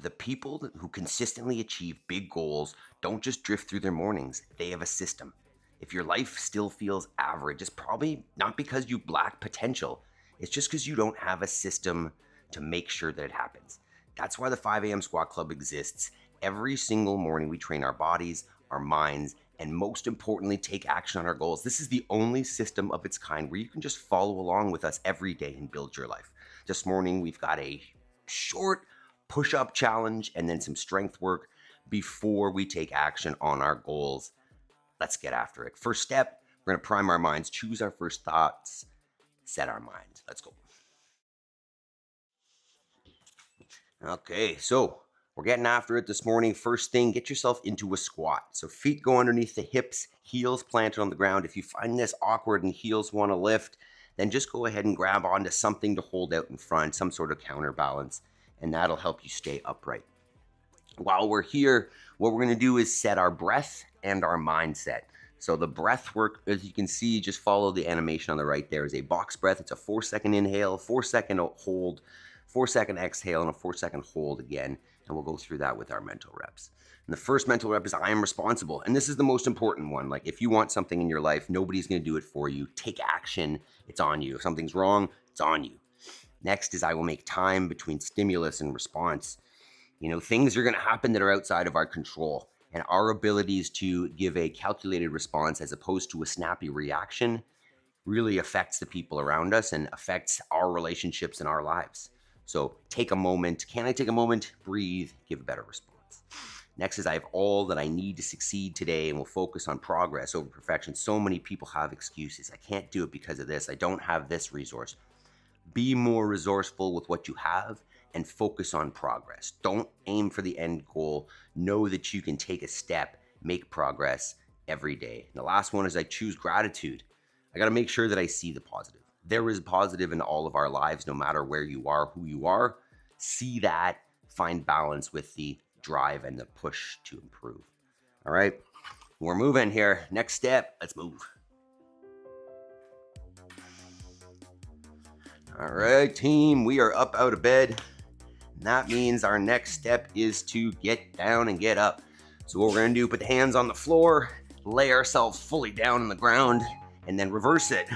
The people who consistently achieve big goals don't just drift through their mornings, they have a system. If your life still feels average, it's probably not because you lack potential. It's just because you don't have a system to make sure that it happens. That's why the 5 a.m. Squat Club exists. Every single morning we train our bodies, our minds, and most importantly, take action on our goals. This is the only system of its kind where you can just follow along with us every day and build your life. This morning, we've got a short push-up challenge and then some strength work before we take action on our goals. Let's get after it. First step, we're going to prime our minds, choose our first thoughts, set our mind. Let's go. Okay, so we're getting after it this morning. First thing, get yourself into a squat. So feet go underneath the hips, heels planted on the ground. If you find this awkward and heels want to lift, then just go ahead and grab onto something to hold out in front, some sort of counterbalance, and that'll help you stay upright. While we're here, what we're going to do is set our breath and our mindset. So the breath work, as you can see, just follow the animation on the right there, is a box breath. It's a 4-second inhale, 4-second hold, 4-second exhale, and a 4-second hold again. And we'll go through that with our mental reps. And the first mental rep is I am responsible. And this is the most important one. Like if you want something in your life, nobody's going to do it for you. Take action. It's on you. If something's wrong, it's on you. Next is I will make time between stimulus and response. You know, things are going to happen that are outside of our control. And our abilities to give a calculated response as opposed to a snappy reaction really affects the people around us and affects our relationships and our lives. So take a moment. Can I take a moment? Breathe, give a better response. Next is I have all that I need to succeed today, and we'll focus on progress over perfection. So many people have excuses. I can't do it because of this. I don't have this resource. Be more resourceful with what you have and focus on progress. Don't aim for the end goal. Know that you can take a step, make progress every day. And the last one is I choose gratitude. I got to make sure that I see the positive. There is positive in all of our lives, no matter where you are, who you are. See that, find balance with the drive and the push to improve. All right, we're moving here. Next step, let's move. All right, team, we are up out of bed. And that means our next step is to get down and get up. So what we're gonna do, put the hands on the floor, lay ourselves fully down on the ground, and then reverse it.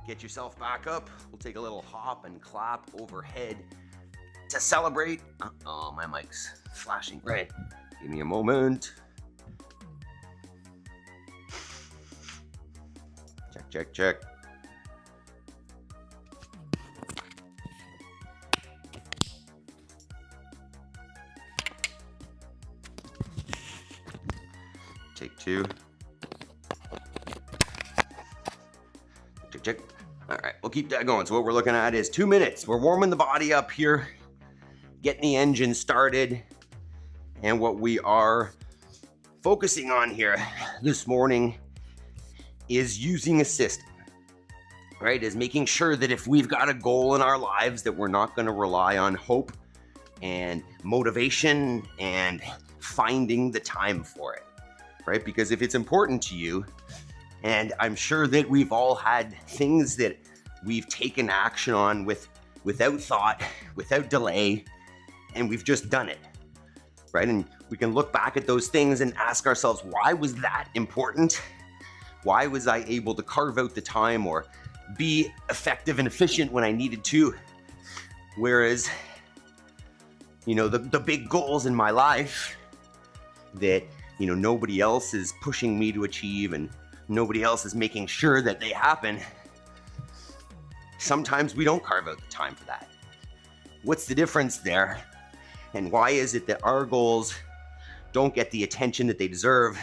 Get yourself back up. We'll take a little hop and clap overhead to celebrate. Oh, my mic's flashing red. Give me a moment. Check, check, check. Take two. Check, check. All right, we'll keep that going. So what we're looking at is 2 minutes. We're warming the body up here, getting the engine started. And what we are focusing on here this morning is using a system, right? Is making sure that if we've got a goal in our lives that we're not going to rely on hope and motivation and finding the time for it, right? Because if it's important to you, and I'm sure that we've all had things that we've taken action on without thought, without delay, and we've just done it, right? And we can look back at those things and ask ourselves, why was that important? Why was I able to carve out the time or be effective and efficient when I needed to? Whereas, you know, the big goals in my life that, you know, nobody else is pushing me to achieve and nobody else is making sure that they happen, sometimes we don't carve out the time for that. What's the difference there? And why is it that our goals don't get the attention that they deserve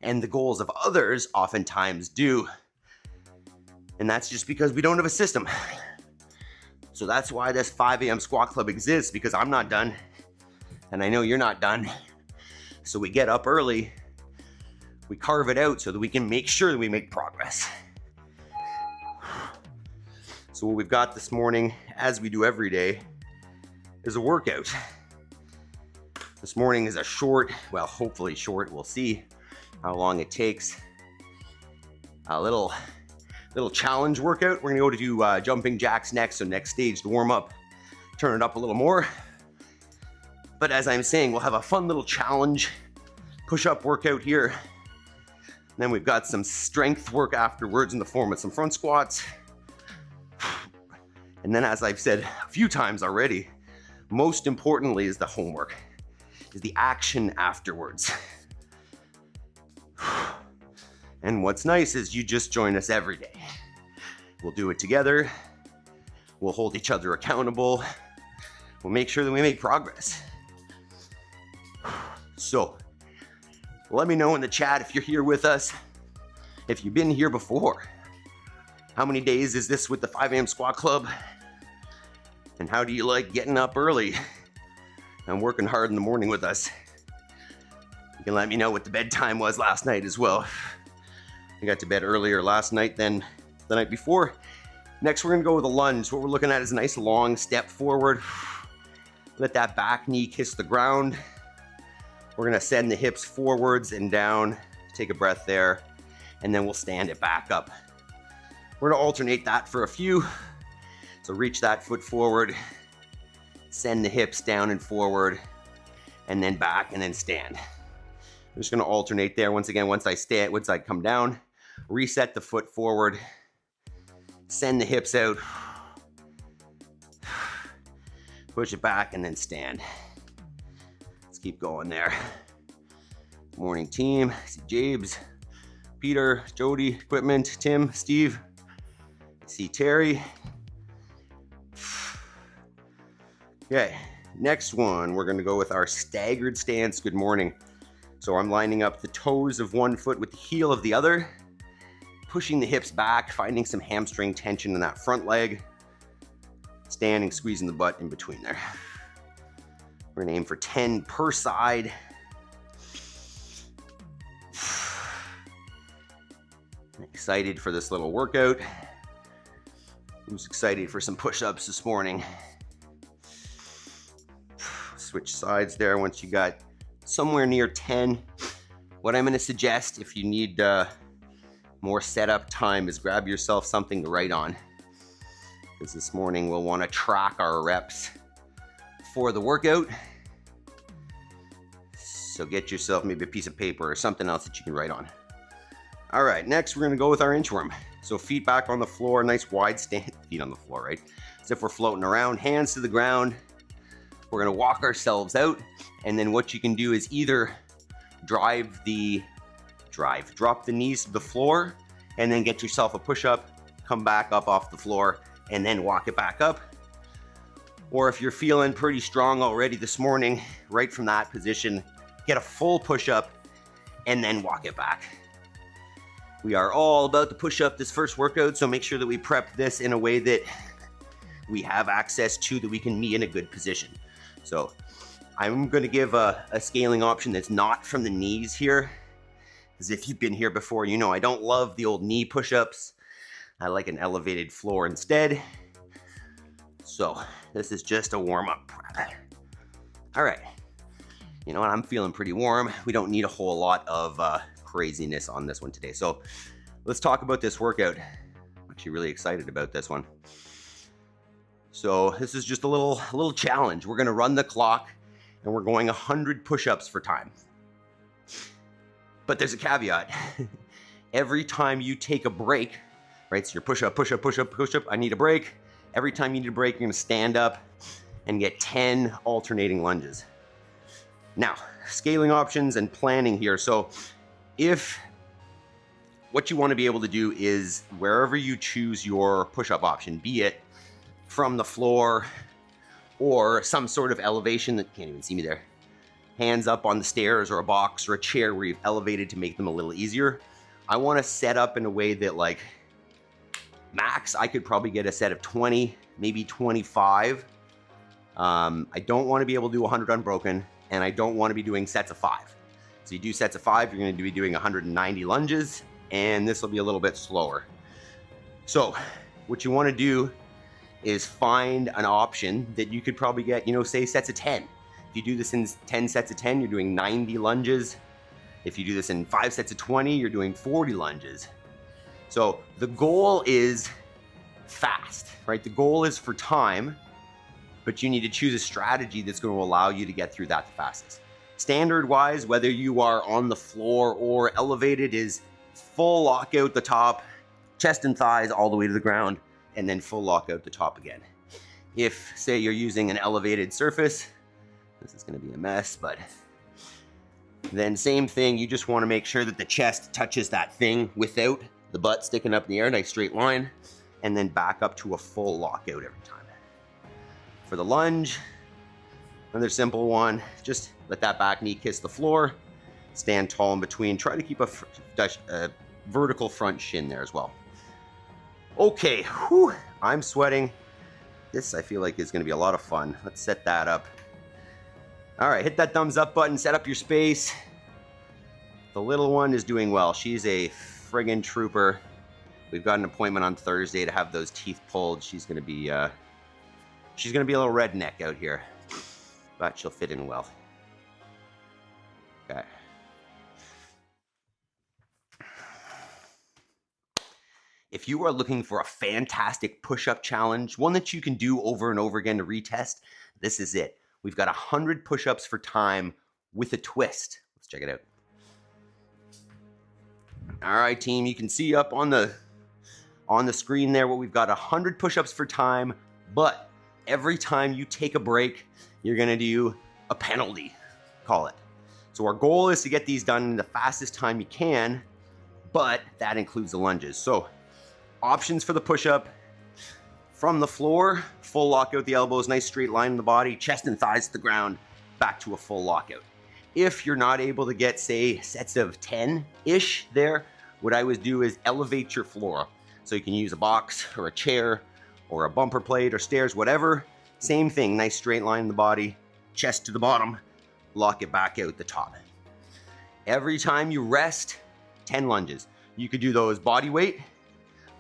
and the goals of others oftentimes do? And that's just because we don't have a system. So that's why this 5 a.m. Squat Club exists, because I'm not done and I know you're not done. So we get up early, we carve it out so that we can make sure that we make progress. So what we've got this morning, as we do every day, is a workout. This morning is a short, well, hopefully short, we'll see how long it takes. A little challenge workout. We're gonna go to do jumping jacks next. So next stage, to warm up, turn it up a little more. But as I'm saying, we'll have a fun little challenge push-up workout here. And then we've got some strength work afterwards in the form of some front squats. And then, as I've said a few times already, most importantly is the homework, is the action afterwards. And what's nice is you just join us every day. We'll do it together. We'll hold each other accountable. We'll make sure that we make progress. So, let me know in the chat if you're here with us, if you've been here before. How many days is this with the 5 a.m. squat club? And how do you like getting up early and working hard in the morning with us? You can let me know what the bedtime was last night as well. I got to bed earlier last night than the night before. Next, we're gonna go with a lunge. What we're looking at is a nice long step forward. Let that back knee kiss the ground. We're gonna send the hips forwards and down. Take a breath there, and then we'll stand it back up. We're gonna alternate that for a few. So reach that foot forward, send the hips down and forward, and then back, and then stand. I'm just gonna alternate there. Once again, once I come down, reset the foot forward, send the hips out, push it back, and then stand. Let's keep going there. Morning team, I see Jabes, Peter, Jody, equipment, Tim, Steve, I see Terry. Okay, next one, we're gonna go with our staggered stance. Good morning. So I'm lining up the toes of one foot with the heel of the other, pushing the hips back, finding some hamstring tension in that front leg, standing, squeezing the butt in between there. We're gonna aim for 10 per side. I'm excited for this little workout. Who's excited for some push-ups this morning? Switch sides there once you got somewhere near 10. What I'm going to suggest, if you need more setup time, is grab yourself something to write on, because this morning we'll want to track our reps for the workout. So get yourself maybe a piece of paper or something else that you can write on. All right, next we're going to go with our inchworm. So feet back on the floor, nice wide stand, feet on the floor, right? As if we're floating around, hands to the ground. We're gonna walk ourselves out, and then what you can do is either drop the knees to the floor, and then get yourself a push-up, come back up off the floor, and then walk it back up. Or if you're feeling pretty strong already this morning, right from that position, get a full push-up, and then walk it back. We are all about to push up this first workout, so make sure that we prep this in a way that we have access to, that we can be in a good position. So I'm going to give a scaling option that's not from the knees here, because if you've been here before, you know I don't love the old knee push-ups. I like an elevated floor instead. So this is just a warm-up. All right, you know what, I'm feeling pretty warm. We don't need a whole lot of craziness on this one today. So let's talk about this workout. I'm actually really excited about this one. So this is just a little challenge. We're gonna run the clock, and we're going 100 push-ups for time. But there's a caveat. Every time you take a break, right? So you're push-up, push-up, push-up, push-up, I need a break. Every time you need a break, you're gonna stand up and get 10 alternating lunges. Now, scaling options and planning here. So if what you wanna be able to do is wherever you choose your push-up option, be it from the floor or some sort of elevation that can't even see me there, hands up on the stairs or a box or a chair where you've elevated to make them a little easier. I want to set up in a way that, like, max I could probably get a set of 20, maybe 25. I don't want to be able to do 100 unbroken, and I don't want to be doing sets of 5. So you do sets of 5, you're going to be doing 190 lunges, and this will be a little bit slower. So what you want to do is find an option that you could probably get, you know, say sets of 10. If you do this in 10 sets of 10, you're doing 90 lunges. If you do this in 5 sets of 20, you're doing 40 lunges. So the goal is fast, right? The goal is for time. but you need to choose a strategy that's going to allow you to get through that the fastest. Standard wise, whether you are on the floor or elevated, is full lockout the top, chest and thighs all the way to the ground, and then full lockout the top again. If, say, you're using an elevated surface, this is going to be a mess, but then same thing, you just want to make sure that the chest touches that thing without the butt sticking up in the air, nice straight line, and then back up to a full lockout every time. For the lunge, another simple one, just let that back knee kiss the floor, stand tall in between, try to keep a vertical front shin there as well. Okay, whew, I'm sweating. This I feel like is gonna be a lot of fun. Let's set that up. All right, hit that thumbs up button, set up your space. The little one is doing well. She's a friggin' trooper. We've got an appointment on Thursday to have those teeth pulled. She's gonna be a little redneck out here, but she'll fit in well. Okay. If you are looking for a fantastic push-up challenge, one that you can do over and over again to retest, this is it. We've got 100 push-ups for time with a twist. Let's check it out. All right, team, you can see up on the screen there what we've got: 100 push-ups for time, but every time you take a break, you're gonna do a penalty, call it. So our goal is to get these done in the fastest time you can, but that includes the lunges. So options for the push-up: from the floor, full lockout the elbows, nice straight line in the body, chest and thighs to the ground, back to a full lockout. If you're not able to get, say, sets of 10-ish there, what I would do is elevate your floor. So you can use a box or a chair or a bumper plate or stairs, whatever. Same thing, nice straight line in the body, chest to the bottom, lock it back out the top. Every time you rest, 10 lunges. You could do those body weight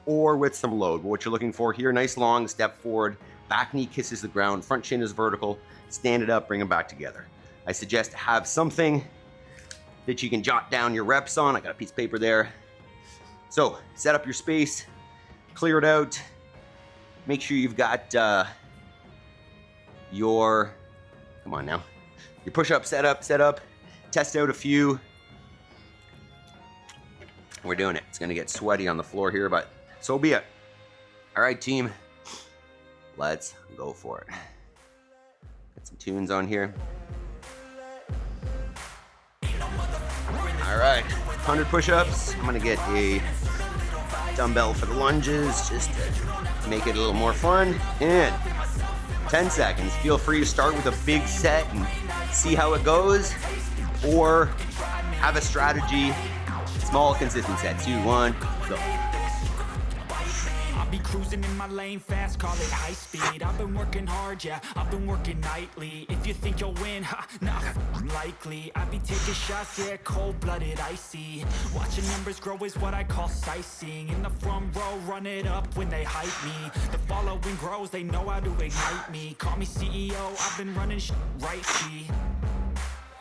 or with some load. But what you're looking for here, nice long step forward, back knee kisses the ground, front shin is vertical, stand it up, bring them back together. I suggest to have something that you can jot down your reps on. I got a piece of paper there. So set up your space, clear it out. Make sure you've got your push-up set up, test out a few. We're doing it. It's gonna get sweaty on the floor here, but so be it. All right, team, let's go for it. Got some tunes on here. All right, 100 push-ups. I'm gonna get a dumbbell for the lunges just to make it a little more fun. And 10 seconds. Feel free to start with a big set and see how it goes, or have a strategy, small consistent sets. 2, 1, go. Be cruising in my lane fast, call it high speed. I've been working hard, yeah, I've been working nightly. If you think you'll win, nah, unlikely. I be taking shots, yeah, cold-blooded, icy. Watching numbers grow is what I call sightseeing. In the front row, run it up when they hype me. The following grows, they know how to ignite me. Call me CEO, I've been running right, see.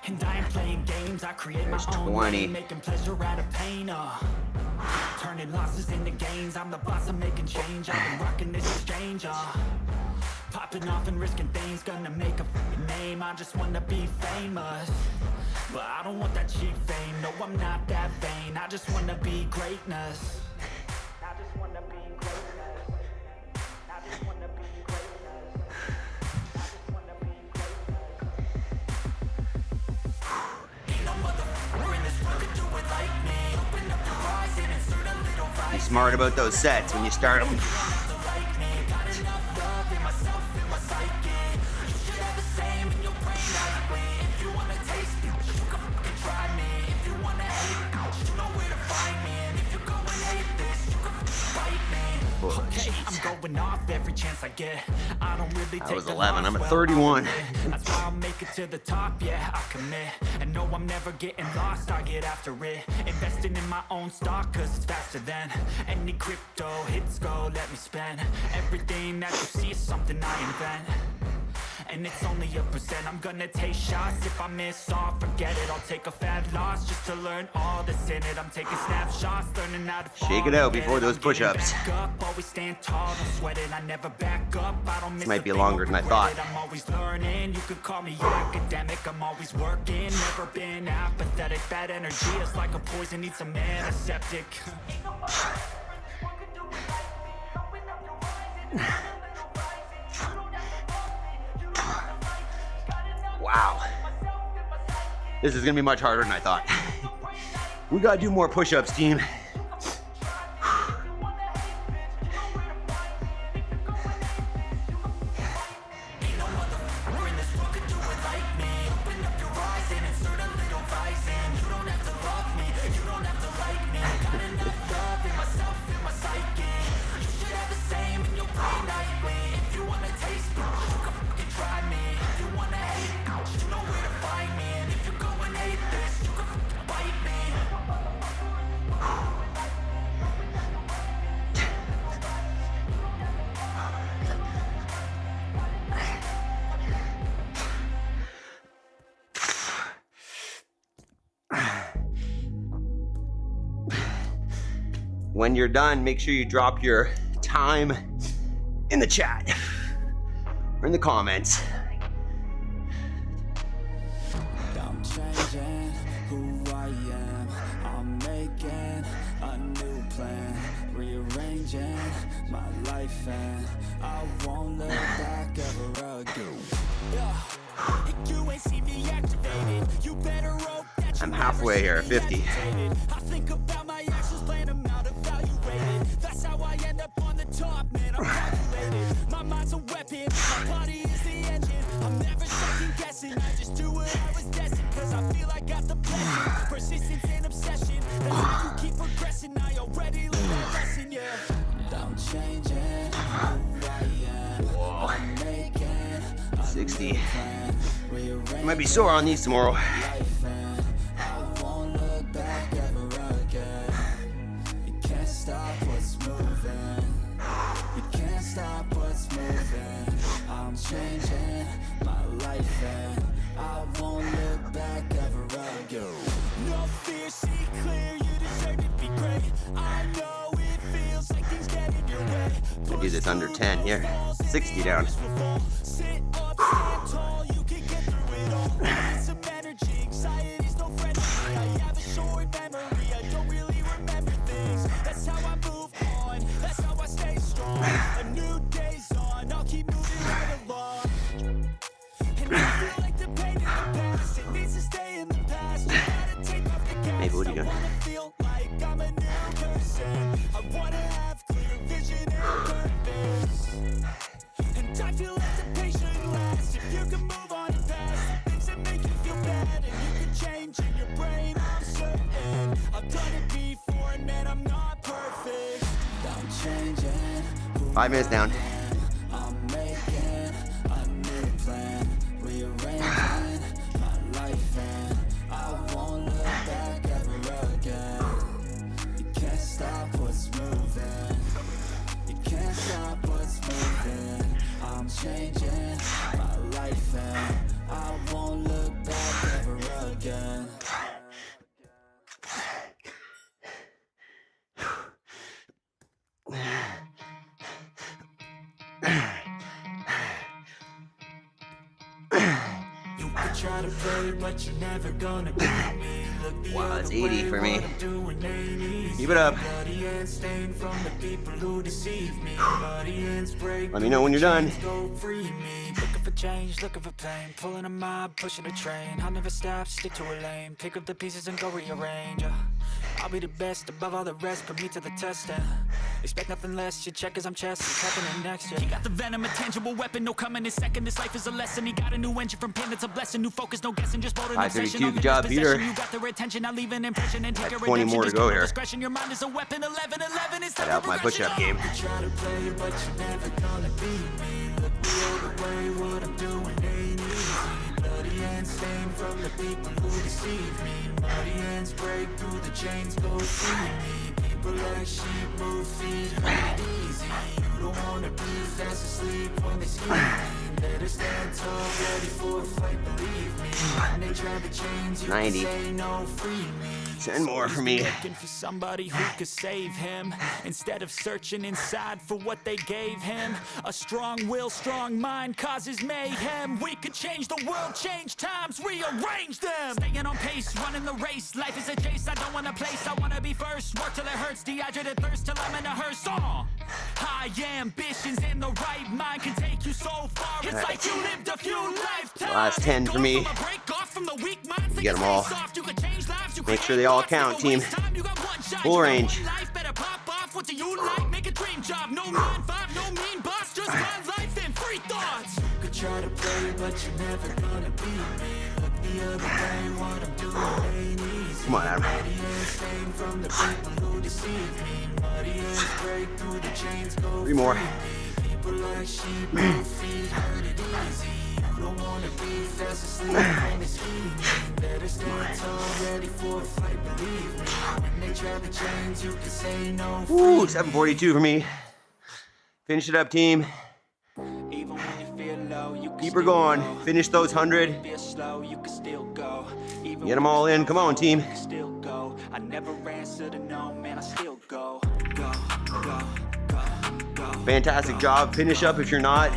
And I ain't playing games, I create my own lane, making pleasure out of pain, turning losses into gains. I'm the boss, I'm making change. I've been rocking this exchange, popping off and risking things, gonna make a name. I just wanna be famous, but I don't want that cheap fame. No, I'm not that vain. I just wanna be greatness. I just wanna be greatness. I just wanna be greatness. I just wanna be greatness. Ain't no motherfucker in this world could do it like me. Open up your eyes and insert a little vibe. Be smart about those sets when you start them. I'm going off every chance I get. I don't really take I was 11, I'm at 31. That's why I'll make it to the top, yeah, I commit. And no, I'm never getting lost, I get after it. Investing in my own stock, cause it's faster than any crypto hits go, let me spend. Everything that you see is something I invent. and it's only a percent. I'm gonna take shots, if I miss all, forget it. I'll take a fat loss just to learn all that's in it. I'm taking snapshots, learning how to fall. Shake it out before I'm those getting push-ups. back up, always stand tall, don't sweat it. I never back up, I don't miss This might a be thing, longer than I thought. I'm always learning, you could call me academic. I'm always working, never been apathetic. Bad energy is like a poison, needs some antiseptic. Wow. This is gonna be much harder than I thought. We gotta do more push-ups, team. When you're done, make sure you drop your time in the chat or in the comments. I'm changing who I am. I'm making a new plan, rearranging my life, and I won't look back ever again. You ain't see me activated. You better hope that I'm halfway here, 50. I think about my actions, plan them out, evaluated. That's how I end up on the top, man. I'm calculated. My mind's a weapon, my body is the engine. I'm never second guessing. I just do what I was destined, cause I feel I got the blessing. Persistence and obsession, that's how you keep progressing. I already learned that lesson, yeah. I'm changing who I am. Whoa. I'm making 60. I might be sore on these tomorrow. I'm changing my life and I won't look back ever again. No fear, see clear, you deserve to be great. I know it feels like things get in your way. I do this under 10 here. 60 down. Sit up, stand tall, you can get through it all. Need some energy, anxiety's no friend to me. I have a short memory, I don't really remember things. That's how I move on, that's how I stay strong. A new day's on, I'll keep moving right along. And I feel like the pain in the past, it needs to stay in the past. You gotta take off the gas. Maybe what are you I doing? wanna feel like I'm a new person. I wanna have clear vision and purpose. And I feel like the patient lasts. If you can move on and past the things that make you feel bad, and you can change in your brain, I'm certain. I've done it before, and man, I'm not perfect. I'm changing. 5 minutes down. I'm making a new plan, rearranging my life, and I won't look back ever again. You can't stop what's moving. You can't stop what's moving. I'm changing my life, and I won't look back ever again. You could try to play, but you're never gonna beat me. Look the Wow, other that's 80 way, for me. what I'm doing ain't easy. Keep it up. Bloody hands stained from the people who deceive me. Bloody hands break. Let me know when you're done. Go free me. Looking for change, looking for pain. Pulling a mob, pushing a train. I'll never stop, stick to a lane. Pick up the pieces and go rearrange. I'll be the best above all the rest. Put me to the test and expect nothing less. You check as I'm chess. It's happening next. Yeah. He got the venom, a tangible weapon. No coming in second. This life is a lesson. He got a new engine from pain. It's a blessing. New focus, no guessing. Just bold and obsession. 5:32, good job, Peter. You got their attention. I'll leave an impression and take Got your 20 redemption. more to Just go keep here. discretion. Your mind is a weapon. 11-11 is Head out my push-up game. Try to play, but you're never gonna beat me. Look the other way, what I'm doing ain't easy. Bloody hands stained from the people who deceive me. Muddy hands break through the chains, go free me. People like sheep move feet, hold it easy. You don't wanna be fast asleep when they sleep. Better stand tall, ready for a fight, believe me. When they try to change you, 90. say no, free me. 10 more for me. Looking for somebody who could save him, instead of searching inside for what they gave him. A strong will, strong mind causes mayhem. We could change the world, change times, rearrange them. Staying on pace, running the race. Life is a chase, I don't want a place. I wanna be first, work till it hurts. Dehydrated thirst till I'm in a hearse. High ambitions in the right mind can take you so far. It's like you lived a few lifetimes. Last 10 for me. You get them all. Make sure they all count, team. Full range. What do you like? Make a dream job. No 9-5, no mean boss. Just my life and free thoughts. You could try to play, but you're never gonna beat me. Look the other way, what I'm doing ain't easy. Come on, Adam. From the people who deceive me. Muddy hands break through the chains, go 3 more. people like sheep, no feet, hurt it easy. You don't wanna be fast asleep on the scheme. Better stand tall, ready for a fight, believe me. When they try to change, you can say no. Ooh, 742 for me. Finish it up, team. Even when you feel low, you can Keep her going. Finish those 100. feel slow, you can still go. Even Get them all in. Come on, team. still go. I never answer to no, man, I still go. Go. Fantastic job. Finish up if you're not.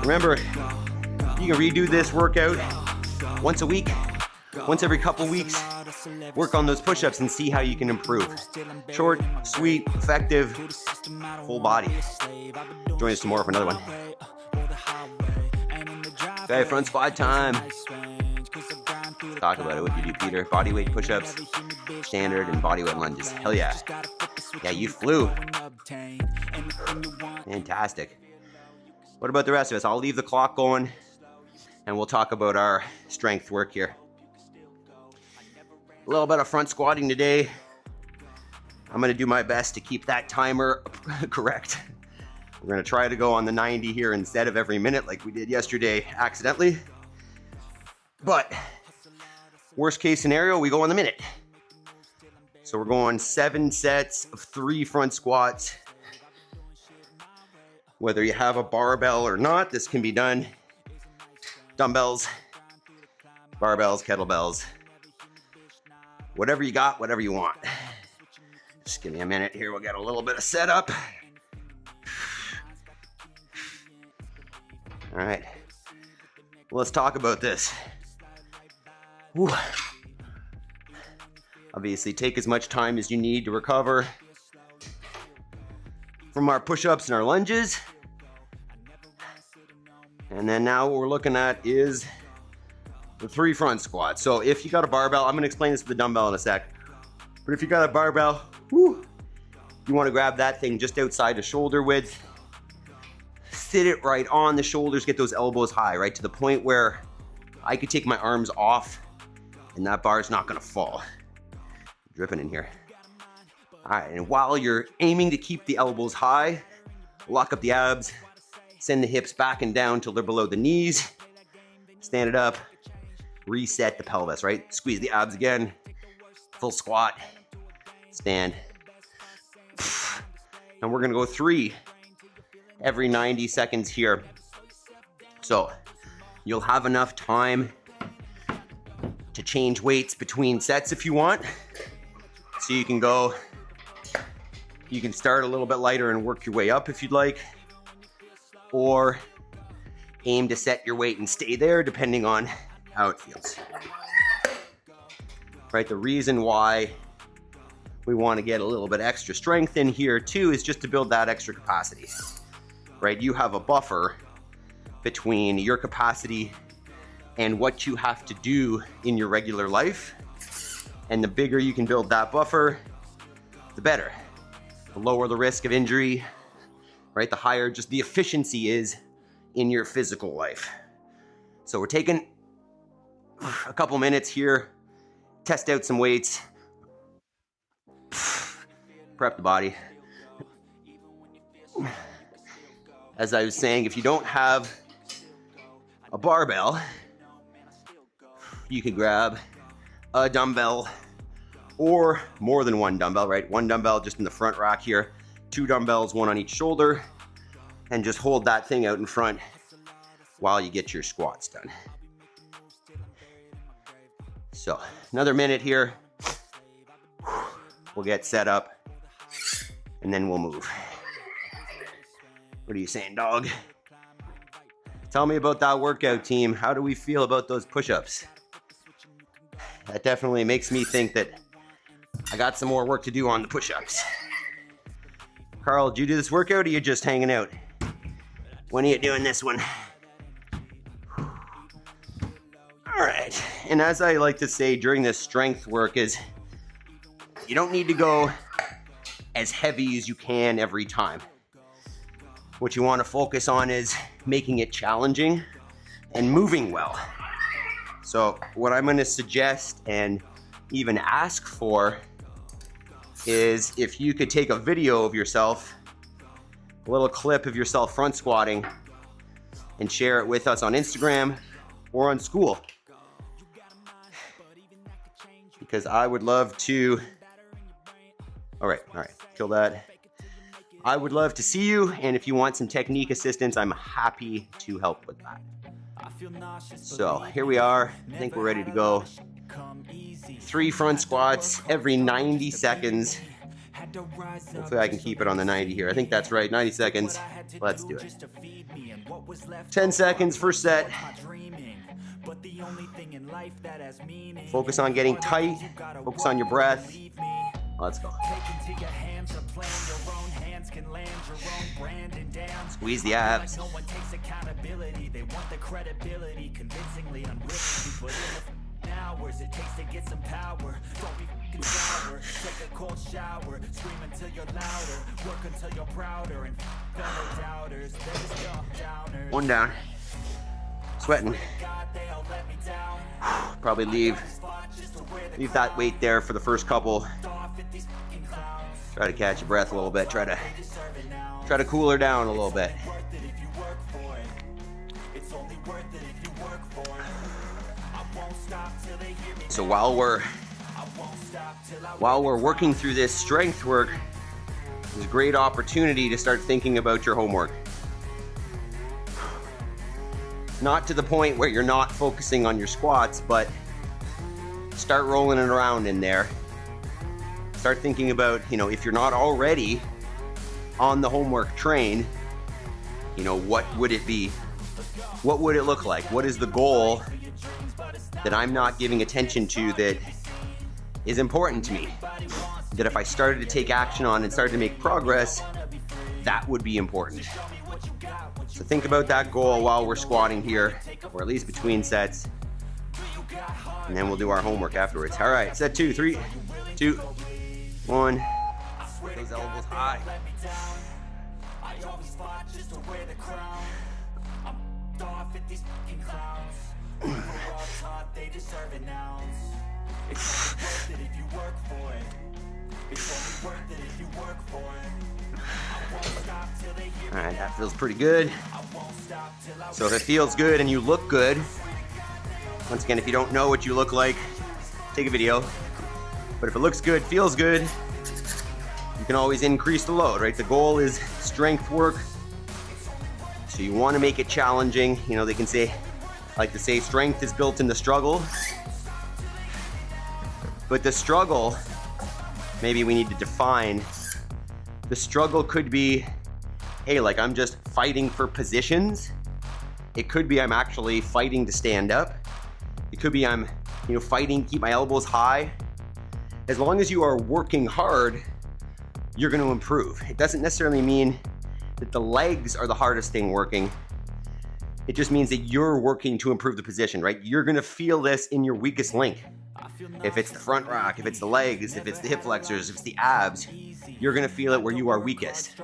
Remember, you can redo this workout once a week, once every couple weeks. Work on those push-ups and see how you can improve. Short, sweet, effective, full body. Join us tomorrow for another one. Okay, front squat time. Talk about it. What do you do, Peter? Body weight push-ups, standard, and body weight lunges. Hell yeah. Yeah, you flew. Fantastic. What about the rest of us? I'll leave the clock going and we'll talk about our strength work here. A little bit of front squatting today. I'm gonna do my best to keep that timer correct. We're gonna try to go on the 90 here instead of every minute like we did yesterday accidentally. But worst case scenario, we go on the minute. So we're going 7 sets of 3 front squats. Whether you have a barbell or not, this can be done. Dumbbells, barbells, kettlebells, whatever you got, whatever you want. Just give me a minute here. We'll get a little bit of setup. All right, let's talk about this. Whew. Obviously, take as much time as you need to recover from our push-ups and our lunges. And then now what we're looking at is the 3 front squats. So if you got a barbell, I'm gonna explain this with the dumbbell in a sec. But if you got a barbell, you wanna grab that thing just outside the shoulder width. Sit it right on the shoulders, get those elbows high, right to the point where I could take my arms off and that bar is not gonna fall. Dripping in here. All right, and while you're aiming to keep the elbows high, lock up the abs, send the hips back and down till they're below the knees, stand it up, reset the pelvis, right? Squeeze the abs again, full squat, stand. And we're gonna go 3 every 90 seconds here. So you'll have enough time to change weights between sets if you want. So you can go, you can start a little bit lighter and work your way up if you'd like, or aim to set your weight and stay there depending on how it feels. Right, the reason why we want to get a little bit extra strength in here too is just to build that extra capacity. Right, you have a buffer between your capacity and what you have to do in your regular life. And the bigger you can build that buffer, the better. The lower the risk of injury, right? The higher just the efficiency is in your physical life. So we're taking a couple minutes here, test out some weights, prep the body. As I was saying, if you don't have a barbell, you can grab a dumbbell or more than 1 dumbbell, right? 1 dumbbell just in the front rack here, 2 dumbbells, 1 on each shoulder, and just hold that thing out in front while you get your squats done. So another minute here. We'll get set up and then we'll move. What are you saying, dog? Tell me about that workout, team. How do we feel about those push-ups? That definitely makes me think that I got some more work to do on the push-ups. Carl, did you do this workout or are you just hanging out? When are you doing this one? All right, and as I like to say during this strength work is, you don't need to go as heavy as you can every time. What you want to focus on is making it challenging and moving well. So what I'm going to suggest and even ask for is if you could take a video of yourself, a little clip of yourself front squatting, and share it with us on Instagram or on SKOOL. Because I would love to, all right, kill that. I would love to see you, and if you want some technique assistance, I'm happy to help with that. So here we are. I think we're ready to go. 3 front squats every 90 seconds. Hopefully I can keep it on the 90 here. I think that's right, 90 seconds. Let's do it. 10 seconds, first set. Focus on getting tight. Focus on your breath. Let's go. Squeeze the abs. Hours it takes to get some power. Don't be fucking sour. Take a cold shower. Scream until you're louder. Work until you're prouder. And fellow doubters, there's no downers. One down. Sweating. Probably leave that weight there for the first couple. Try to catch your breath a little bit. Try to cool her down a little bit. So while we're working through this strength work, there's a great opportunity to start thinking about your homework. Not to the point where you're not focusing on your squats, but start rolling it around in there. Start thinking about, if you're not already on the homework train, what would it be? What would it look like? What is the goal that I'm not giving attention to that is important to me? That if I started to take action on and started to make progress, that would be important. So think about that goal while we're squatting here, or at least between sets, and then we'll do our homework afterwards. All right, set 2, 3, 2, 1. Those elbows high. All right, that feels pretty good. So if it feels good and you look good, once again, if you don't know what you look like, take a video. But if it looks good, feels good, you can always increase the load, right? The goal is strength work. So you want to make it challenging. They can say, like to say, strength is built in the struggle. But the struggle, maybe we need to define. The struggle could be, hey, like I'm just fighting for positions. It could be I'm actually fighting to stand up. It could be I'm, fighting, keep my elbows high. As long as you are working hard, you're going to improve. It doesn't necessarily mean that the legs are the hardest thing working. It just means that you're working to improve the position, right? You're going to feel this in your weakest link. If it's the front rack, if it's the legs, if it's the hip flexors, if it's the abs, you're going to feel it where you are weakest.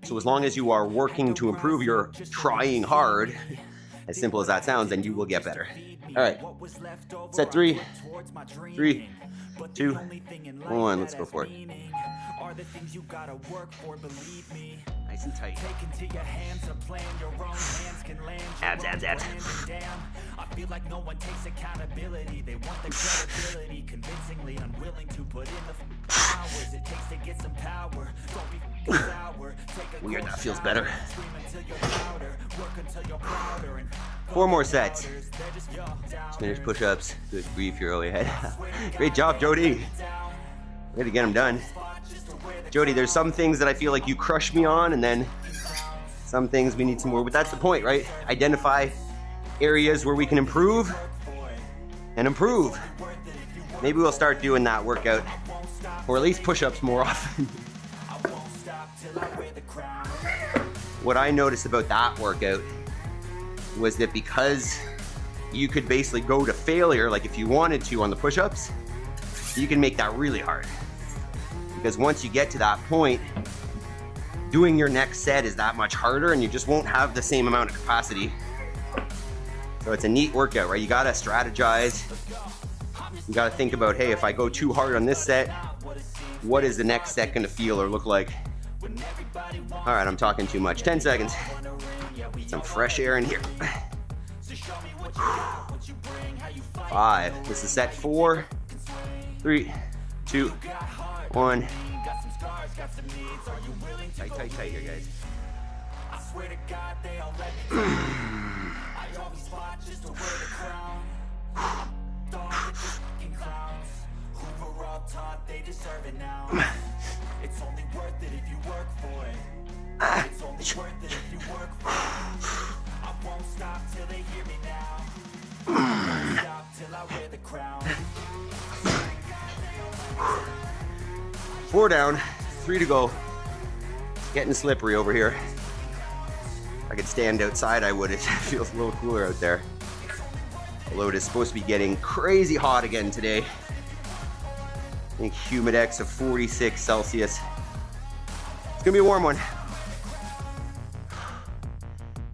So as long as you are working to improve, you're trying hard, as simple as that sounds, then you will get better. All right, set 3, 3, 2, 1, let's go for it. Nice and tight. Abs, abs, abs. feel like no one takes accountability. They want the credibility, convincingly unwilling to put in the hours it takes to get some power. Don't be sour. Take a Weird, cold that feels shower, better. scream until you're louder, work until you're prouder, and 4 more sets. they're just Let's finish push-ups. Good grief, you're early ahead. Great job, Jody. Way to get them done. Jody, there's some things that I feel like you crush me on, and then some things we need some more. But that's the point, right? Identify areas where we can improve and improve. Maybe we'll start doing that workout, or at least push-ups more often. What I noticed about that workout was that because you could basically go to failure, like if you wanted to on the push-ups, you can make that really hard. Because once you get to that point, doing your next set is that much harder and you just won't have the same amount of capacity. So it's a neat workout, right? You gotta strategize. You gotta think about, hey, if I go too hard on this set, what is the next set gonna feel or look like? All right, I'm talking too much. 10 seconds. Some fresh air in here. 5. This is set 4. 3, 2, 1. Tight, tight, tight here, guys. It's only worth it if you work for it. It's only worth it if you work for it. I won't stop till they hear me now. I won't stop till I wear the crown. 4 down, 3 to go. Getting slippery over here. If I could stand outside, I would. It feels a little cooler out there. Although it is supposed to be getting crazy hot again today. I think humidex of 46 Celsius. It's gonna be a warm one.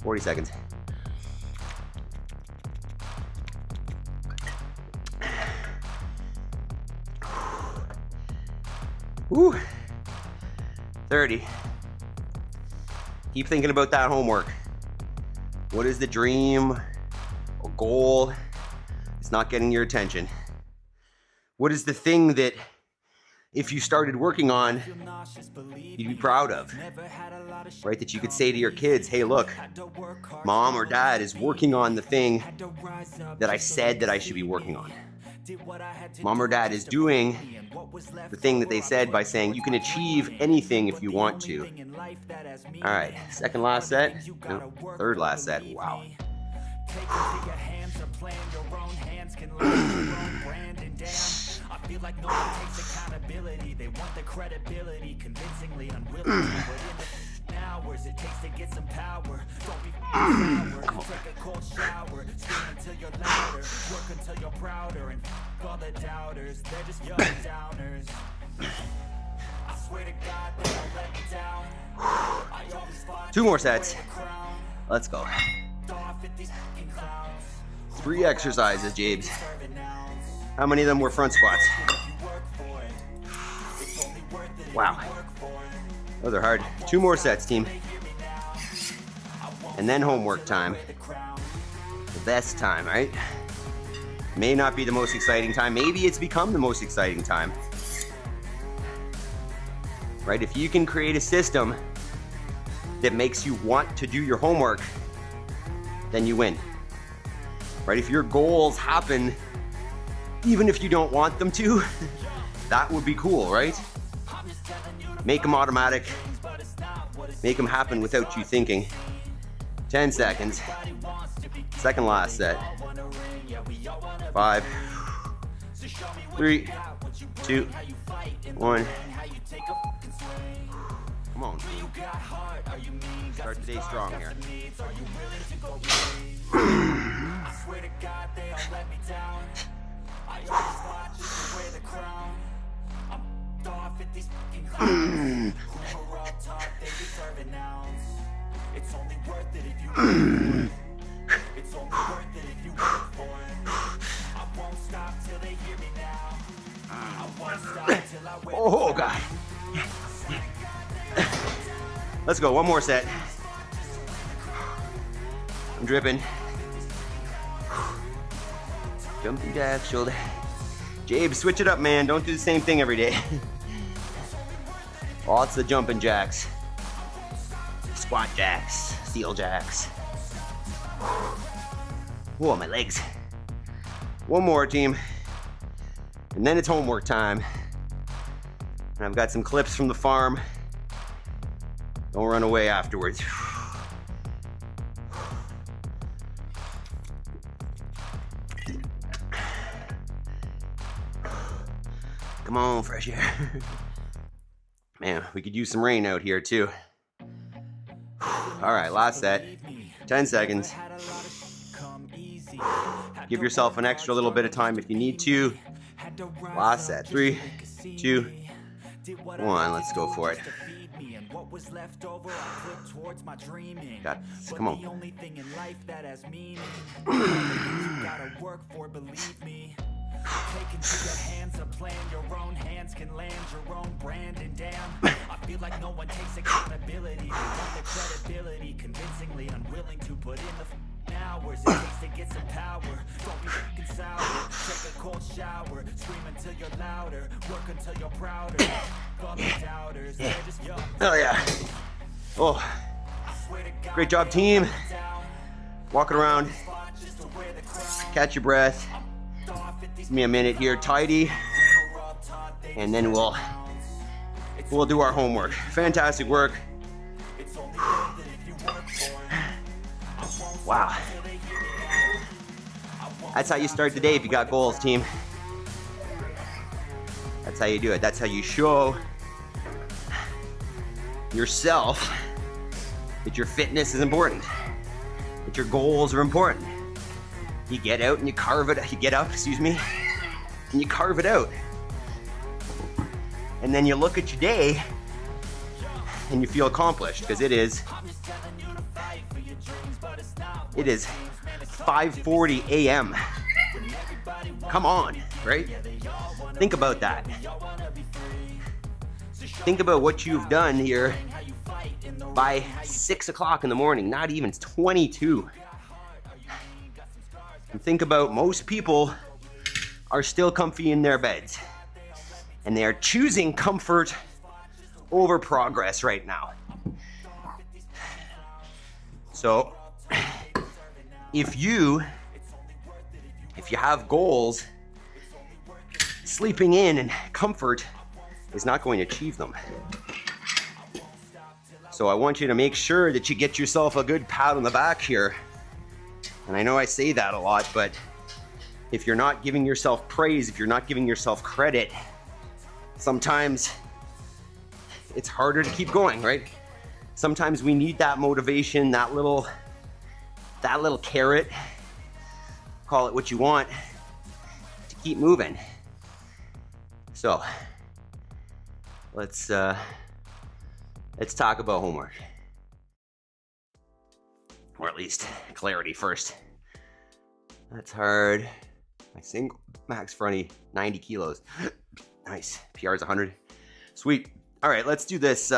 40 seconds. Woo. 30. Keep thinking about that homework. What is the dream or goal? It's not getting your attention. What is the thing that if you started working on, you'd be proud of, right? That you could say to your kids, hey, look, mom or dad is working on the thing that I said that I should be working on. Mom or dad is doing the thing that they said by saying you can achieve anything if you want to. All right, second last set, no, third last set, wow. I feel like no one takes accountability. They want the credibility, convincingly unwilling to put in the hours it takes to get some power. Don't be sour. Take a cold shower. Scream until you're louder. Work until you're prouder. And all the doubters, they're just young downers. I swear to God, they don't let me down. I always fought 2 more sets. the crown. Let's go. Off at these fucking clowns. 3 exercises, James. How many of them were front squats? Wow. Those are hard. 2 more sets, team. And then homework time. The best time, right? May not be the most exciting time. Maybe it's become the most exciting time. Right? If you can create a system that makes you want to do your homework, then you win. Right? If your goals happen even if you don't want them to, that would be cool, right? Make them automatic. Make them happen without you thinking. 10 seconds. Second last set. 5, 3, 2, 1. Come on. Start the day strong here. I swear to God, they all let me down. I always fought just to wear the crown. I'm off at these fucking clowns who were all taught they deserve an ounce. It's only worth it if you work for it. It's only worth it if you work for it. I won't stop till they hear me now. I won't stop till I wear the Oh, God. Let's go. 1 more set. I'm dripping. Jumping jacks, shoulder. Jabe, switch it up, man. Don't do the same thing every day. Lots of jumping jacks. Squat jacks, steel jacks. Whoa, my legs. One more, team. And then it's homework time. And I've got some clips from the farm. Don't run away afterwards. Come on, fresh air. Man, we could use some rain out here too. All right, last set. 10 seconds. Give yourself an extra little bit of time if you need to. Last set. 3, 2, 1. Let's go for it. Got this. Come on. Take into your hands a plan, your own hands can land your own brand, and damn, I feel like no one takes accountability. They want the credibility, convincingly unwilling to put in the hours it takes to get some power. Don't be fucking sour, take a cold shower, scream until you're louder, work until you're prouder. Fuck the doubters, they're just young. Oh yeah. Oh, great job, team. Walking around, catch your breath. Give me a minute here, tidy, and then we'll do our homework. Fantastic work. Wow. That's how you start the day if you got goals, team. That's how you do it. That's how you show yourself that your fitness is important, that your goals are important. You get out and you carve it, you get up, excuse me, and you carve it out. And then you look at your day and you feel accomplished, because it is 5:40 a.m. Come on, right? Think about that. Think about what you've done here by 6 o'clock in the morning, not even, it's 22. And think about, most people are still comfy in their beds, and they are choosing comfort over progress right now. So if you have goals, sleeping in and comfort is not going to achieve them. So I want you to make sure that you get yourself a good pat on the back here. And I know I say that a lot, but if you're not giving yourself praise, if you're not giving yourself credit, sometimes it's harder to keep going, right? Sometimes we need that motivation, that little carrot, call it what you want, to keep moving. So let's talk about homework. Or at least clarity first. That's hard. My single max fronty, 90 kilos. Nice. PR's 100. Sweet. All right, let's do this.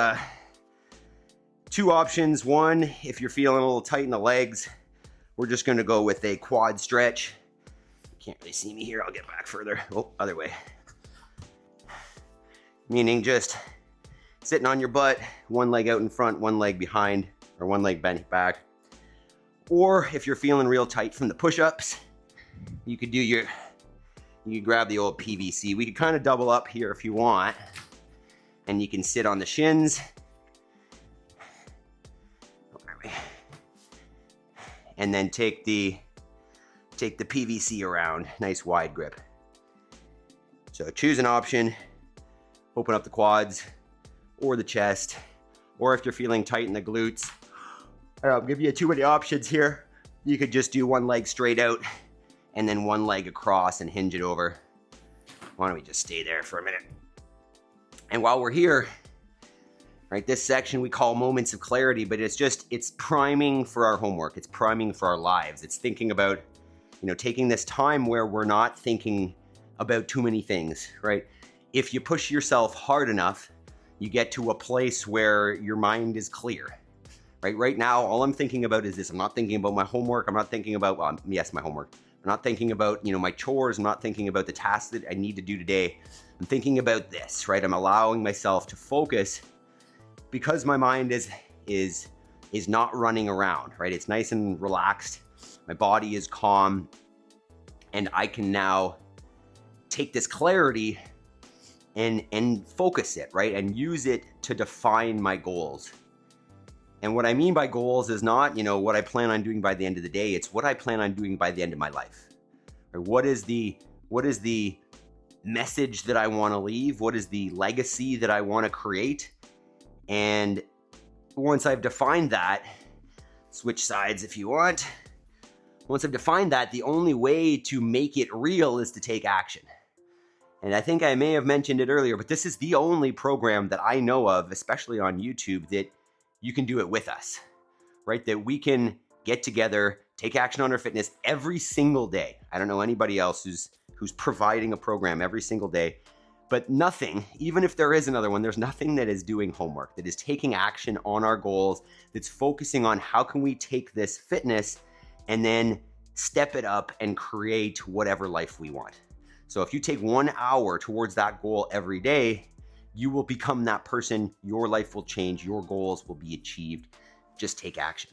2 options. One, if you're feeling a little tight in the legs, we're just gonna go with a quad stretch. You can't really see me here. I'll get back further. Oh, other way. Meaning just sitting on your butt, one leg out in front, one leg behind, or one leg bent back. Or if you're feeling real tight from the push-ups, you could grab the old PVC. We could kind of double up here if you want, and you can sit on the shins. And then take the PVC around, nice wide grip. So choose an option, open up the quads or the chest, or if you're feeling tight in the glutes, I'll give you too many options here. You could just do one leg straight out and then one leg across and hinge it over. Why don't we just stay there for a minute? And while we're here, right, this section we call moments of clarity, but it's priming for our homework. It's priming for our lives. It's thinking about, taking this time where we're not thinking about too many things, right? If you push yourself hard enough, you get to a place where your mind is clear. Right now, all I'm thinking about is this. I'm not thinking about my homework. I'm not thinking about, yes, my homework, I'm not thinking about, my chores. I'm not thinking about the tasks that I need to do today. I'm thinking about this, right? I'm allowing myself to focus because my mind is not running around, right? It's nice and relaxed. My body is calm, and I can now take this clarity and focus it, right? And use it to define my goals. And what I mean by goals is not, what I plan on doing by the end of the day. It's what I plan on doing by the end of my life. Right? What is the message that I want to leave? What is the legacy that I want to create? And once I've defined that, switch sides if you want. Once I've defined that, the only way to make it real is to take action. And I think I may have mentioned it earlier, but this is the only program that I know of, especially on YouTube, that you can do it with us, right? That we can get together, take action on our fitness every single day. I don't know anybody else who's providing a program every single day, but nothing, even if there is another one, there's nothing that is doing homework, that is taking action on our goals, that's focusing on how can we take this fitness and then step it up and create whatever life we want. So if you take 1 hour towards that goal every day, you will become that person. Your life will change. Your goals will be achieved. Just take action.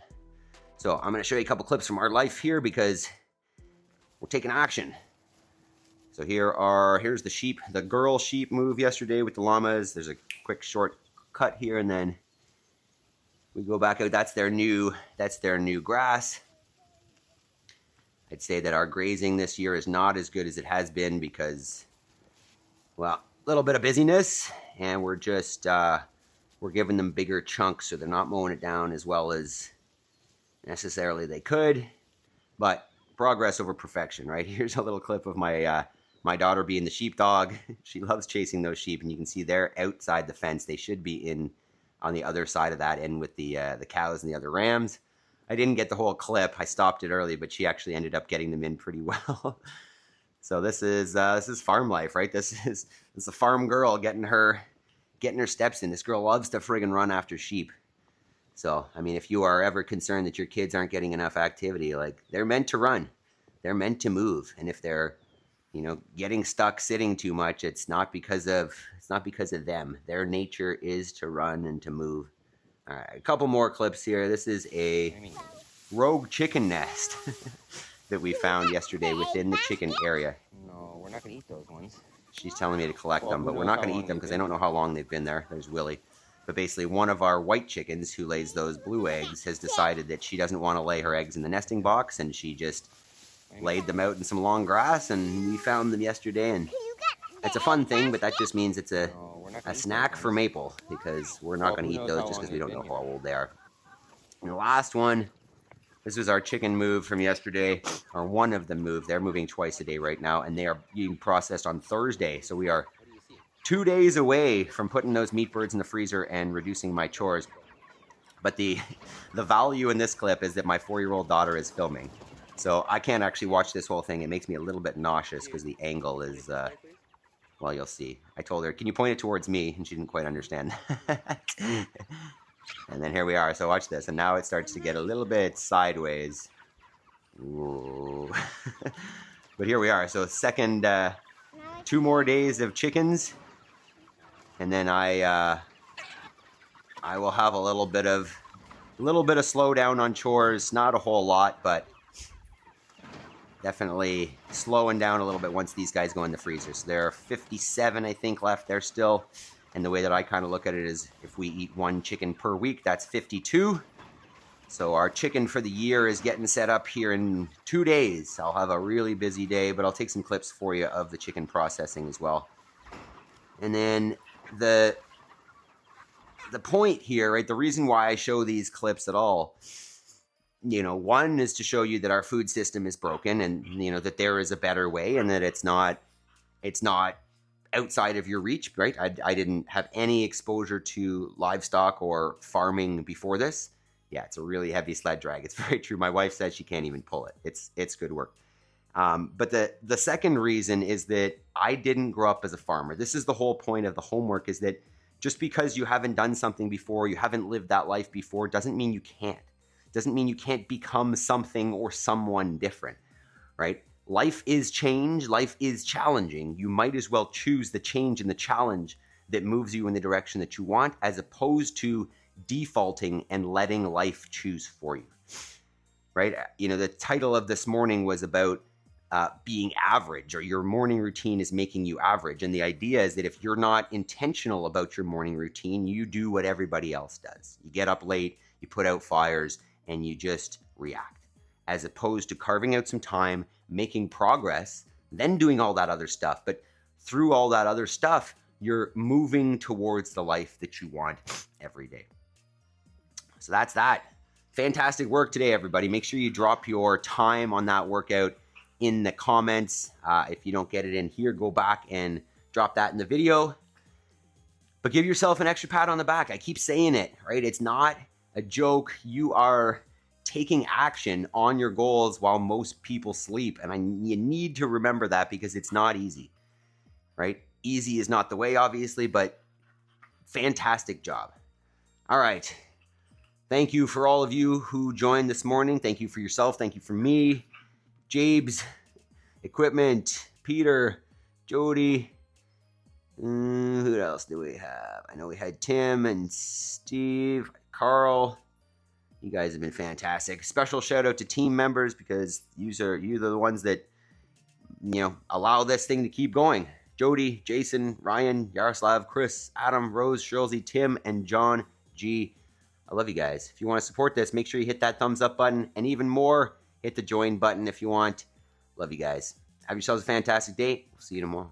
So I'm going to show you a couple clips from our life here because we're taking action. So here's the sheep, the girl sheep move yesterday with the llamas. There's a quick short cut here, and then we go back out. That's their new grass. I'd say that our grazing this year is not as good as it has been because, well, a little bit of busyness, and we're just we're giving them bigger chunks, so they're not mowing it down as well as necessarily they could. But progress over perfection, right? Here's a little clip of my daughter being the sheepdog. She loves chasing those sheep, and you can see they're outside the fence. They should be in on the other side of that end with the cows and the other rams. I didn't get the whole clip. I stopped it early, but she actually ended up getting them in pretty well. So this is farm life, right? This is a farm girl getting her steps in. This girl loves to friggin' run after sheep. So, I mean, if you are ever concerned that your kids aren't getting enough activity, like, they're meant to run. They're meant to move. And if they're, getting stuck sitting too much, it's not because of them. Their nature is to run and to move. All right, a couple more clips here. This is a rogue chicken nest that we found yesterday within the chicken area. No, we're not going to eat those ones. She's telling me to collect them, but we're not going to eat them because I don't know how long they've been there. There's Willie. But basically, one of our white chickens who lays those blue eggs has decided that she doesn't want to lay her eggs in the nesting box, and she just laid them out in some long grass, and we found them yesterday, and it's a fun thing, but that just means it's a snack for Maple, because we're not going to eat those just because we don't know how old they are. And the last one, this was our chicken move from yesterday, or one of them moved. They're moving twice a day right now, and they are being processed on Thursday, so we are 2 days away from putting those meat birds in the freezer and reducing my chores. But the value in this clip is that my 4-year-old daughter is filming. So I can't actually watch this whole thing. It makes me a little bit nauseous because the angle is, well, you'll see. I told her, can you point it towards me? And she didn't quite understand that. And then here we are. So watch this. And now it starts to get a little bit sideways. Ooh. But here we are. So second, 2 more days of chickens. And then I will have a little bit of slowdown on chores. Not a whole lot, but definitely slowing down a little bit once these guys go in the freezer. So there are 57, I think, left there still. And the way that I kind of look at it is if we eat 1 chicken per week, that's 52. So our chicken for the year is getting set up here in 2 days. I'll have a really busy day, but I'll take some clips for you of the chicken processing as well. And then the point here, right, the reason why I show these clips at all, one is to show you that our food system is broken and, that there is a better way and that it's not outside of your reach, right? I didn't have any exposure to livestock or farming before this. Yeah, it's a really heavy sled drag. It's very true. My wife says she can't even pull it. It's good work. But the second reason is that I didn't grow up as a farmer. This is the whole point of the homework, is that just because you haven't done something before, you haven't lived that life before, doesn't mean you can't. Doesn't mean you can't become something or someone different, right? life is change, life is challenging. You might as well choose the change and the challenge that moves you in the direction that you want, as opposed to defaulting and letting life choose for you, right? You know, the title of this morning was about being average, or your morning routine is making you average. And the idea is that if you're not intentional about your morning routine, you do what everybody else does. You get up late, you put out fires, and you just react, as opposed to carving out some time, making progress, then doing all that other stuff. But through all that other stuff, you're moving towards the life that you want every day. So that's that. Fantastic work today, everybody. Make sure you drop your time on that workout in the comments. If you don't get it in here, go back and drop that in the video. But give yourself an extra pat on the back. I keep saying it, right? It's not a joke. You are taking action on your goals while most people sleep. And you need to remember that, because it's not easy, right? Easy is not the way, obviously, but fantastic job. All right. Thank you for all of you who joined this morning. Thank you for yourself. Thank you for me, Jabes, Equipment, Peter, Jody. Who else do we have? I know we had Tim and Steve, Carl. You guys have been fantastic. Special shout out to team members, because you're the ones that, you know, allow this thing to keep going. Jody, Jason, Ryan, Yaroslav, Chris, Adam, Rose, Shirley, Tim, and John G. I love you guys. If you want to support this, make sure you hit that thumbs up button, and even more, hit the join button if you want. Love you guys. Have yourselves a fantastic day. We'll see you tomorrow.